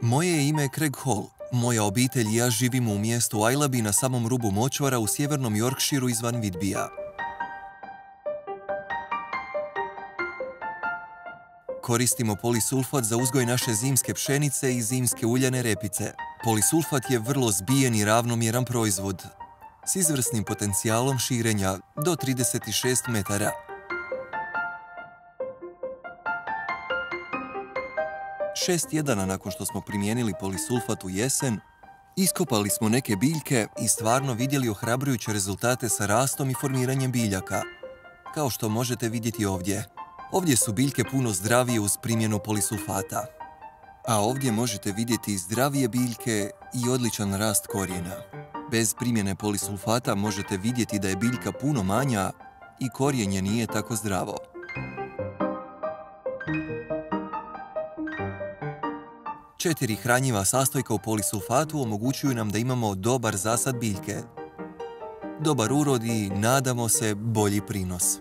Moje je ime Craig Hall. Moja obitelj i ja živimo u mjestu Ailaby na samom rubu močvara u sjevernom Yorkshireu izvan Whitbya. Koristimo polisulfat za uzgoj naše zimske pšenice i zimske uljane repice. Polisulfat je vrlo zbijen i ravnomjeran proizvod, s izvrsnim potencijalom širenja do 36 metara. 6 tjedana nakon što smo primijenili polisulfat u jesen, iskopali smo neke biljke i stvarno vidjeli ohrabrujuće rezultate sa rastom i formiranjem biljaka, kao što možete vidjeti ovdje. Ovdje su biljke puno zdravije uz primjenu polisulfata. A ovdje možete vidjeti zdravije biljke i odličan rast korijena. Bez primjene polisulfata možete vidjeti da je biljka puno manja i korijenje nije tako zdravo. Četiri hranjiva sastojka u polisulfatu omogućuju nam da imamo dobar zasad biljke, dobar urod i, nadamo se, bolji prinos.